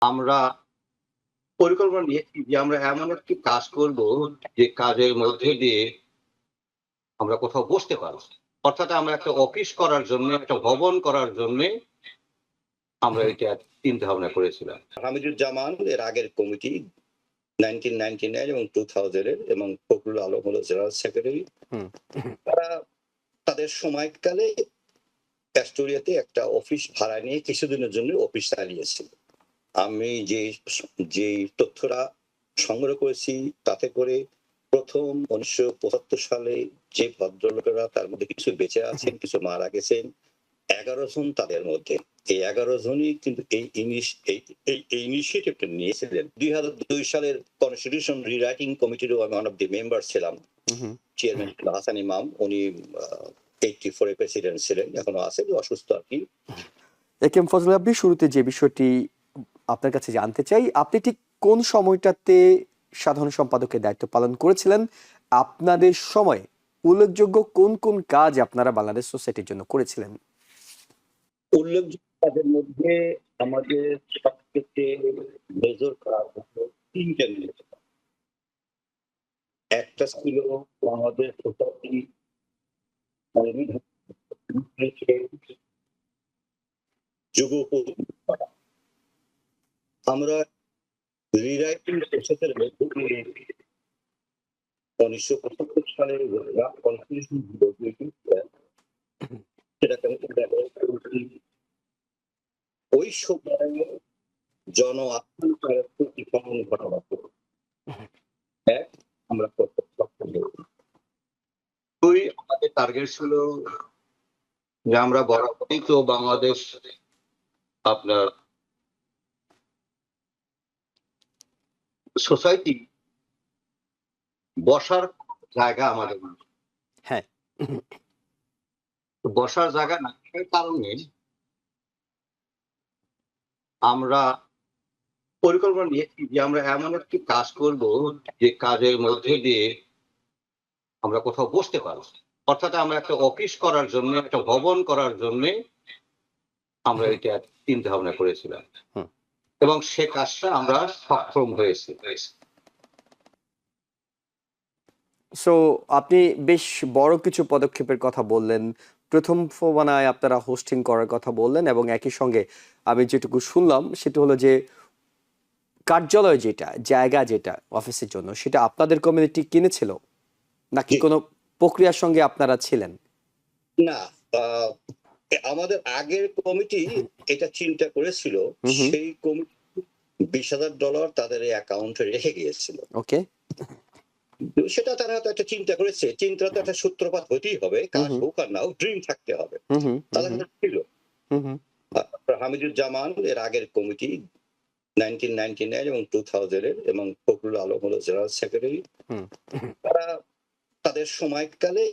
আমরা পরিকল্পনা নিয়েছি যে আমরা এমন একটি কাজ করব যে কাজের মধ্যে দিয়ে আমরা কোথাও বসতে পারবো। অর্থাৎ আমরা একটা অফিস করার জন্য, একটা ভবন করার জন্যে আমরা এটা চিন্তা ভাবনা করেছিলাম। হামিদুজ্জামান এর আগের কমিটি 1999 এবং 2000 এর এবং ফখরুল আলম হলো জেনারেল সেক্রেটারি। তারা তাদের সময়কালে অ্যাস্টোরিয়াতে একটা অফিস ভাড়া নিয়ে কিছুদিনের জন্য অফিস চালিয়েছিল। আমি যে তথ্যরা সংগ্রহ করেছি তাতে করে প্রথম 1975 সালে যে ভদ্রলোকেরা, তার মধ্যে কিছু বেঁচে আছেন, কিছু মারা গেছেন, 11 জন তাদের মধ্যে। এই 11 জনই কিন্তু এই ইনিশিয়েটিভটা নিয়েছিলেন। 2002 সালের কনস্টিটিউশন রিরাইটিং কমিটিরও আমি ওয়ান অফ দি মেম্বার ছিলাম। চেয়ারম্যান ছিল হাসান ইমাম, উনি 84 এর প্রেসিডেন্ট ছিলেন, এখনো আছেন, অসুস্থ আর কি। একেএম ফজলুল রাব্বি, শুরুতে যে বিষয়টি আপনার কাছে জানতে চাই, আপনি ঠিক কোন সময়টাতে সাধারণ সম্পাদকের দায়িত্ব পালন করেছিলেন? আপনাদের সময় উল্লেখযোগ্য কোন কোন কাজ আপনারা বাংলাদেশ সোসাইটির জন্য করেছিলেন? উল্লেখযোগ্য কাজের মধ্যে আমাদের সবথেকে মেজর কাজ হলো তিনটা নিয়ে। একটা ছিল আমাদের সোসাইটি যুগোপযোগী করা। আমরা রিরাইটিং প্রসেসের মধ্যে দিয়ে 1975 সালের কনস্টিটিউশন সেটাকে ব্যবহার করেছি। ওই সময়ে জন আত্মীয় প্রতিফলন ঘটানো এক আমরা করতে সক্ষম হয়েছি। দুই, আমাদের টার্গেট ছিল যে আমরা বরাবরই তো বাংলাদেশ আপনার সোসাইটি বসার জায়গা আমাদের না। হ্যাঁ, বসার জায়গা না থাকার কারণে আমরা পরিকল্পনা নিয়েছি যে আমরা এমন একটি কাজ করব যে কাজের মধ্যে দিয়ে আমরা কোথাও বসতে পারবো। অর্থাৎ আমরা একটা অফিস করার জন্য, একটা ভবন করার জন্য আমরা এটা চিন্তা ভাবনা করেছিলাম এবং সে কাজটা আমরা সক্ষম হয়েছি। সো আপনি বেশ বড় কিছু পদক্ষেপের কথা বললেন। প্রথম ফোবানায় আপনারা হোস্টিং করার কথা বললেন এবং একই সঙ্গে আমি যেটুকু শুনলাম সেটা হলো যে কার্যালয় যেটা, জায়গা যেটা অফিসের জন্য, সেটা আপনাদের কমিউনিটি কিনেছিল নাকি কোনো প্রক্রিয়ার সঙ্গে আপনারা ছিলেন? না, আমাদের আগের কমিটি এটা চিন্তা করেছিল। সেই কমিটি $20,000 তাদের অ্যাকাউন্টে রেখে গিয়েছিল। ওকে, সেটা তারা হয়তো একটা চিন্তা করেছে, চিন্তা তো একটা সূত্রপাত হতেই হবে, কাজ হোক আর না হোক, ড্রিম থাকতে হবে, তাদের ছিল। হামিদুজ্জামান এর আগের কমিটি 1999 এবং 2000 এর এবং ফখরুল আলম হলো জেনারেল সেক্রেটারি। তারা তাদের সময়কালে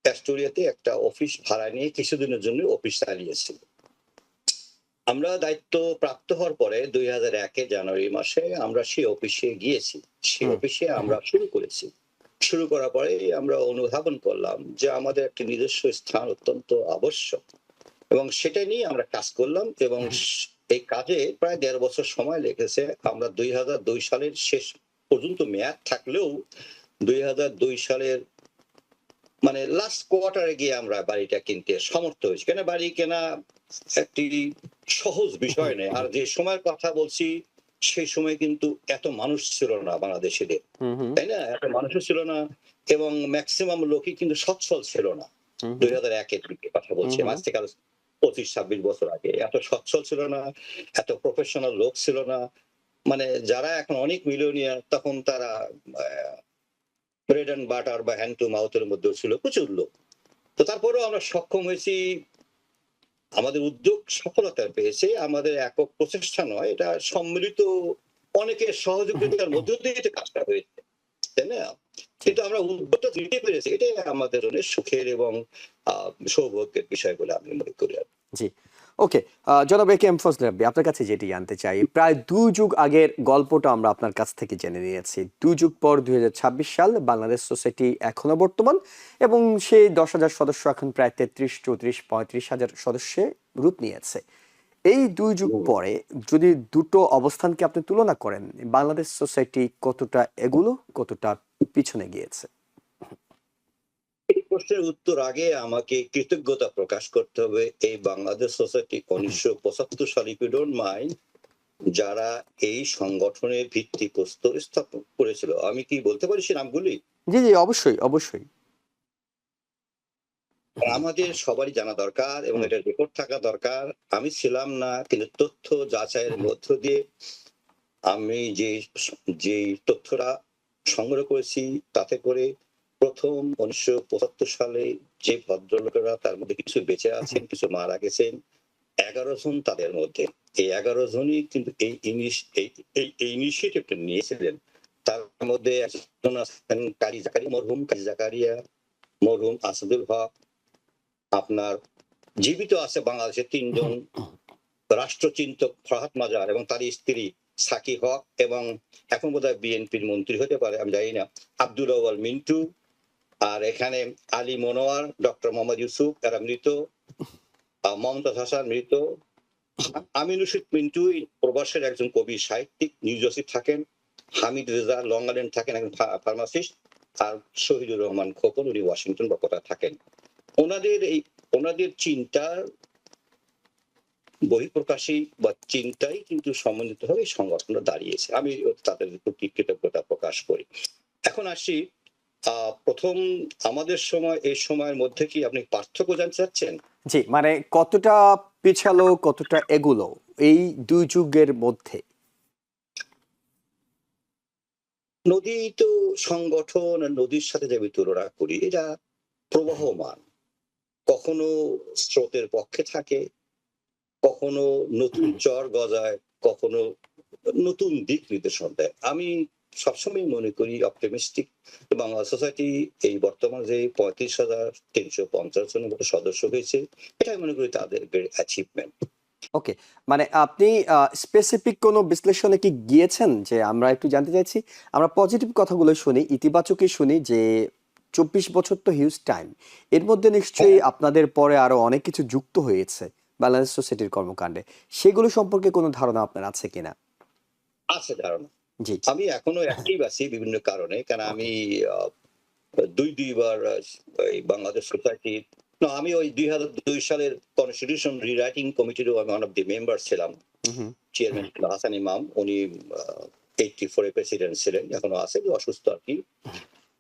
অ্যাস্টোরিয়াতে একটা অফিস ভাড়া নিয়ে কিছুদিনের জন্য অফিস চালিয়েছিল। আমরা দায়িত্ব প্রাপ্ত হওয়ার পরে 2001 জানুয়ারি মাসে আমরা সেই অফিসে গিয়েছি। সেই অফিসে আমরা শুরু করেছি। শুরু করার পরে আমরা অনুধাবন করলাম যে আমাদের একটি নিজস্ব স্থান অত্যন্ত আবশ্যক এবং সেটা নিয়ে আমরা কাজ করলাম এবং এই কাজে প্রায় 1.5 বছর সময় লেগেছে। আমরা 2002 সালের শেষ পর্যন্ত মেয়াদ থাকলেও 2002 সালের মানে লাস্ট কোয়ার্টারে গিয়ে আমরা বাড়িটা কিনতে সমর্থ হয়েছি। কেন বাড়ি কেনা একটি সহজ বিষয় নয়। আর যে সময়ের কথা বলছি সেই সময় কিন্তু এত মানুষ ছিল না বাংলাদেশিদের, তাই না? এত মানুষও ছিল না এবং ম্যাক্সিমাম লোকই কিন্তু সচ্ছল ছিল না। 2001 এর দিকে কথা বলছি, আজ থেকে 25-26 বছর আগে এত সচ্ছল ছিল না, এত প্রফেশনাল লোক ছিল না। মানে যারা এখন অনেক মিলিয়নিয়ার, তখন তারা ব্রেড অ্যান্ড বাটার বা হ্যান্ড টু মাউথের মধ্যেও ছিল প্রচুর লোক। তো তারপরেও আমরা সক্ষম হয়েছি, আমাদের উদ্যোগ সফলতা পেয়েছে। আমাদের একক প্রচেষ্টা নয়, এটা সম্মিলিত অনেকের সহযোগিতার মধ্য দিয়ে কাজটা হয়েছে, তাই না? কিন্তু আমরা উদ্যোগটা দিতে পেরেছি, এটাই আমাদের অনেক সুখের এবং সৌভাগ্যের বিষয় বলে আমি মনে করি। জি, ওকে। জনাব একেএম ফজলুল রাব্বি, আপনার কাছে যেটি জানতে চাই, প্রায় 2 যুগ আগের গল্পটা আমরা আপনার কাছ থেকে জেনে নিয়েছি। 2 যুগ পর 2026 সাল, বাংলাদেশ সোসাইটি এখনো বর্তমান এবং সেই 10,000 সদস্য এখন প্রায় 33, 34, 35,000 সদস্যে রূপ নিয়েছে। এই দুই যুগ পরে যদি দুটো অবস্থানকে আপনি তুলনা করেন, বাংলাদেশ সোসাইটি কতটা এগুলো, কতটা পিছনে গিয়েছে? এই প্রশ্নের উত্তর আগে আমাকে কৃতজ্ঞতা প্রকাশ করতে হবে এই বাংলাদেশ সোসাইটি 1975 সালে, ইফ ইউ ডোন্ট মাইন্ড, যারা এই সংগঠনের ভিত্তিপ্রস্তর স্থাপন করেছিল। আমি কি বলতে পারি সে নামগুলি? জি জি, অবশ্যই অবশ্যই। আমাদের সবারই জানা দরকার এবং হুম, এটা রেকর্ড থাকা দরকার। আমি ছিলাম না, কিন্তু তথ্য যাচাইয়ের মধ্য দিয়ে আমি যে তথ্যটা সংগ্রহ করেছি তাতে করে প্রথম 1975 সালে যে ভদ্রলোকেরা, তার মধ্যে কিছু বেঁচে আছেন, কিছু মারা গেছেন, 11 জন তাদের মধ্যে। এই 11 জনই কিন্তু এই ইনিশিয়েটিভটা নিয়েছিলেন। তার মধ্যে একজন আছেন কাজী জাকারিয়া, মরহুম কাজী জাকারিয়া, মরহুম আসাদুল হক। আপনার জীবিত আছে বাংলাদেশের 3 জন রাষ্ট্রচিন্তক, ফরহাদ মাজার এবং তার স্ত্রী সাকি হক, এবং এখন বোধহয় বিএনপির মন্ত্রী হতে পারে, আমি জানি না, আব্দুল আউয়াল মিন্টু। আর এখানে আলী মনোয়ার, ডক্টর মোহাম্মদ ইউসুফ, এরা মৃত। মমতাজ হাসান মৃত। আমির রশিদ মিন্টু প্রবাসের একজন কবি সাহিত্যিক, নিউ জার্সি থাকেন। হামিদ রেজা লং আইল্যান্ড থাকেন, একজন ফার্মাসিস্ট। আর শহীদুর রহমান খোকন, উনি ওয়াশিংটন বা কোথায় থাকেন। ওনাদের চিন্তার বহিঃপ্রকাশী বা চিন্তাই কিন্তু সমন্বিত হয়ে এই সংগঠনটা দাঁড়িয়েছে। আমি তাদের প্রতি কৃতজ্ঞতা প্রকাশ করি। এখন আসি প্রথম আমাদের সময়, এই সময়ের মধ্যে কি আপনি পার্থক্য জানতে চাচ্ছেন? জি, মানে কতটা পিছালো, কতটা এগুলো এই দুই যুগের মধ্যে? নদী তো সংগঠন আর নদীর সাথে যে আমি তুলনা করি, এটা প্রবাহমান। কখনো স্রোতের পক্ষে থাকে, কখনো নতুন চর গজায়, কখনো নতুন দিক নির্দেশনা দেয়। আমি সবসময় মনে করি অপটিমিস্টিক। বাংলা সোসাইটি এই বর্তমান যে 35,350 জনের মতো সদস্য হয়েছে, এটাই মনে করি তাদের অ্যাচিভমেন্ট। ওকে, মানে আপনি স্পেসিফিক কোনো বিশ্লেষণে কি গিয়েছেন? যে আমরা একটু জানতে চাইছি, আমরা পজিটিভ কথাগুলো শুনি, ইতিবাচকই শুনি যে 24 বছর তো হিউজ টাইম। এর মধ্যে নিশ্চয়ই আপনাদের পরে আরো অনেক কিছু যুক্ত হয়েছে বাংলাদেশ সোসাইটির কর্মকাণ্ডে। সেগুলো সম্পর্কে কোনো ধারণা আপনার আছে কিনা? আছে ধারণা। জি। আমি এখনো অ্যাক্টিভ আছি বিভিন্ন কারণে, কারণ ওকে। আমি দুইবার এই বাংলাদেশ সোসাইটি, আমি ওই 2002 সালের কনস্টিটিউশন রিরাইটিং কমিটিরও আমি ওয়ান অফ দি মেম্বার ছিলাম। হুম হুম চেয়ারম্যান ছিল হাসান ইমাম, উনি 84 এ প্রেসিডেন্ট ছিলেন, এখনো আছে, অসুস্থ আর কি।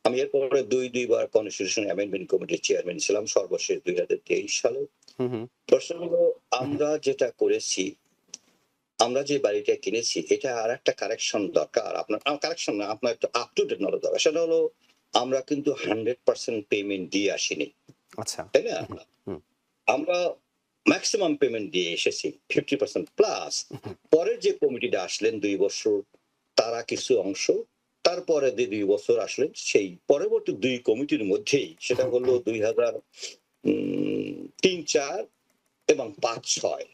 আমি এরপরে দুইবার কনস্টিটিউশন অ্যামেন্ডমেন্ট কমিটির চেয়ারম্যান ছিলাম, সর্বশেষ 2023 সালে। হুম হুম প্রশ্ন হলো, আমরা যেটা করেছি, আমরা যে বাড়িটা কিনেছি, এটা আর একটা কারেকশন দরকার। আপনার কারেকশন না, আপনার একটা আপ টু ডেট নলেজ দরকার। সেটা হলো, আমরা কিন্তু 100% পেমেন্ট দিয়ে আসিনি, আচ্ছা। তাই না? হুম হুম আমরা ম্যাক্সিমাম পেমেন্ট দিয়ে এসেছি, 50% প্লাস। পরের যে কমিটিটা আসলেন 2 বছর, তারা কিছু অংশ, তারপরে যে 2 বছর আসলেন, সেই পরবর্তী 2 কমিটির মধ্যেই, সেটা হলো 2003-4 এবং 5-6,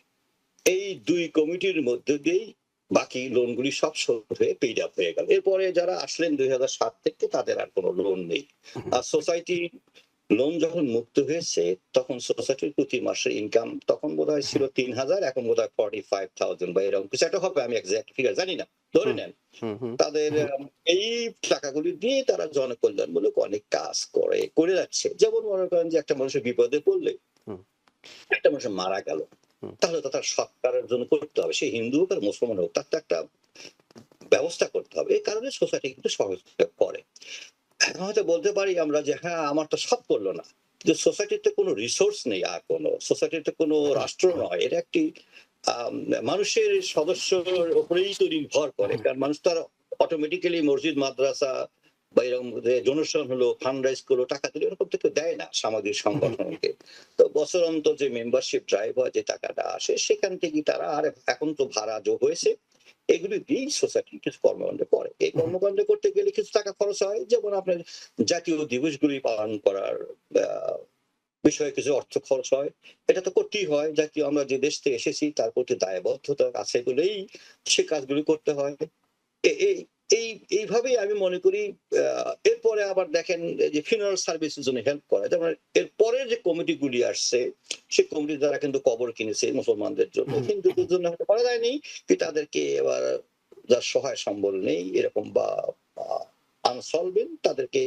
এই 2 কমিটির মধ্যে দিয়েই বাকি লোনগুলি সব শোধ হয়ে পেইড আপ হয়ে গেল। এরপরে যারা আসলেন 2007 থেকে, তাদের আর কোনো লোন নেই। আর সোসাইটি লোন যখন মুক্ত হয়েছে, তখন সোসাইটির প্রতি মাসের ইনকাম তখন বোধহয় ছিল 3,000, এখন বোধহয় 45,000 বা এরকম কিছু একটা হবে, আমি এক্সাক্ট ফিগার জানি না, ধরে নেন। হুম হুম তাদের এই টাকাগুলি দিয়ে তারা জনকল্যাণমূলক অনেক কাজ করে যাচ্ছে। যেমন মনে করেন যে একটা মানুষের বিপদে পড়লে, হুম একটা মানুষের মারা গেল, হুম তাহলে তো তার সৎকারের জন্য করতে হবে, সে হিন্দু হোক আর মুসলমান হোক, তার তো একটা ব্যবস্থা করতে হবে। এই কারণে সোসাইটি কিন্তু সহযোগিতা করে। এখন হয়তো বলতে পারি আমরা যে হ্যাঁ, আমার তো সব করলো না, কিন্তু সোসাইটিতে কোনো রিসোর্স নেই, আর কোনো সোসাইটিতে কোনো রাষ্ট্র নয়, এটা একটি মানুষের সদস্যের উপরেই তো নির্ভর করে। কারণ মানুষ তো আর অটোমেটিক্যালি মসজিদ, মাদ্রাসা বা এরকম ডোনেশন হলো, ফান্ড রাইজ করলো, টাকা দিলে, এরকম থেকে দেয় না সামাজিক সংগঠনকে। তো বছর অন্তর যে মেম্বারশিপ ড্রাইভ হয়, যে টাকাটা আসে, সেখান থেকে তারা, আর এখন তো ভাড়া যোগ হয়েছে, এগুলি দিয়েই সোসাইটি কিছু কর্মকাণ্ড করে। এই কর্মকাণ্ড করতে গেলে কিছু টাকা খরচ হয়, যেমন আপনার জাতীয় দিবসগুলি পালন করার বিষয়ে কিছু অর্থ খরচ হয়। এটা তো করতেই হয়, জাতীয় আমরা যে দেশ থেকে এসেছি তার প্রতি দায়বদ্ধতা আছে বলেই সে কাজগুলি করতে হয়। এই এইভাবেই আমি মনে করি। এরপরে আবার দেখেন যে ফিউনারাল সার্ভিসের জন্য হেল্প করা, যেমন এর পরের যে কমিটিগুলি আসছে সেই কমিটি দ্বারা কিন্তু কবর কিনেছে মুসলমানদের জন্য, হিন্দুদের জন্য হয়তো করা যায়নি, কিন্তু তাদেরকে এবার যার সহায় সম্বল নেই এরকম বা আনসলভেন্ট তাদেরকে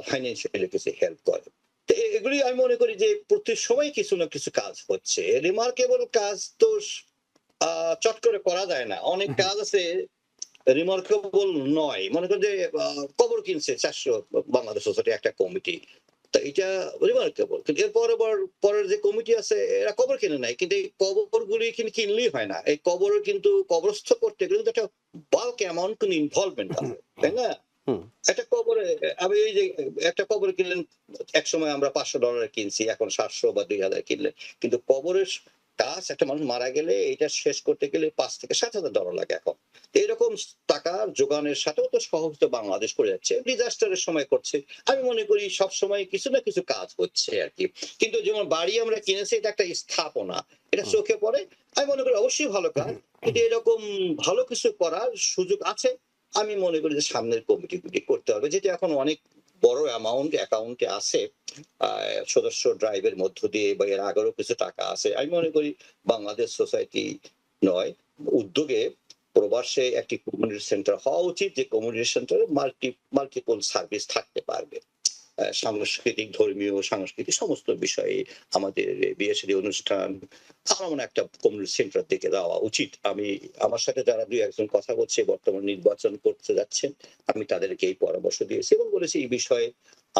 ফাইন্যান্সিয়ালি কিছু হেল্প করে। তো এগুলি আমি মনে করি যে প্রতি সময় কিছু না কিছু কাজ হচ্ছে। রিমার্কেবল কাজ তো চট করে করা যায় না, অনেক কাজ আছে রিমার্কেবল নয়। মনে করেন যে কবর কিনছে 400 বাংলাদেশ সোসাইটি একটা কমিটি, তো এটা রিমার্কেবল। কিন্তু এরপর আবার পরের যে কমিটি আছে এরা কবর কিনে নাই, কিন্তু এই কবরগুলি কিনলেই হয় না, এই কবর কিন্তু কবরস্থ করতে গেলে কিন্তু একটা বাল্ক অ্যামাউন্ট কিন্তু ইনভলভমেন্ট আছে, তাই না? একটা কবরে আমি এই যে একটা কবর কিনলেন, এক সময় আমরা $500 কিনছি, এখন 700 বা 2000 কিনলেন, কিন্তু কবরের কাজ একটা মানুষ মারা গেলে এটা শেষ করতে গেলে $5,000 থেকে $7,000 লাগে এখন। এরকম টাকা যোগানের সাথেও তো সহযোগিতা বাংলাদেশ করে যাচ্ছে, ডিজাস্টারের সময় করছে। আমি মনে করি সব সময় কিছু না কিছু কাজ হচ্ছে আর কি। কিন্তু যেমন বাড়ি আমরা কিনেছি, এটা একটা স্থাপনা, এটা চোখে পড়ে, আমি মনে করি অবশ্যই ভালো কাজ, কিন্তু এরকম ভালো কিছু করার সুযোগ আছে। আমি মনে করি যে সামনের কমিটিগুলি করতে হবে, যেটা এখন অনেক বড় অ্যামাউন্ট অ্যাকাউন্টে আছে, সদস্য ড্রাইভের মধ্য দিয়ে বা এর আগেরও কিছু টাকা আছে। আমি মনে করি বাংলাদেশ সোসাইটি নয়, উদ্যোগে প্রবাসে একটি কমিউনিটি সেন্টার হওয়া উচিত, যে কমিউনিটি সেন্টারে মাল্টিপল সার্ভিস থাকতে পারবে, সাংস্কৃতিক, ধর্মীয়, সাংস্কৃতিক সমস্ত বিষয়ে আমাদের বিয়ে শাদী অনুষ্ঠান। আমার মনে হয় একটা কমিউনিটি সেন্টার থেকে দেওয়া উচিত। আমি আমার সাথে যারা দুই একজন কথা বলছে বর্তমান নির্বাচন করতে যাচ্ছেন, আমি তাদেরকে এই পরামর্শ দিয়েছি এবং বলেছি এই বিষয়ে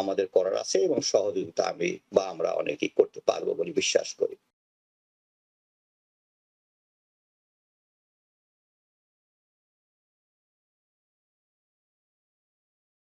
আমাদের করার আছে এবং সহযোগিতা আমি বা আমরা অনেকেই করতে পারবো বলে বিশ্বাস করি।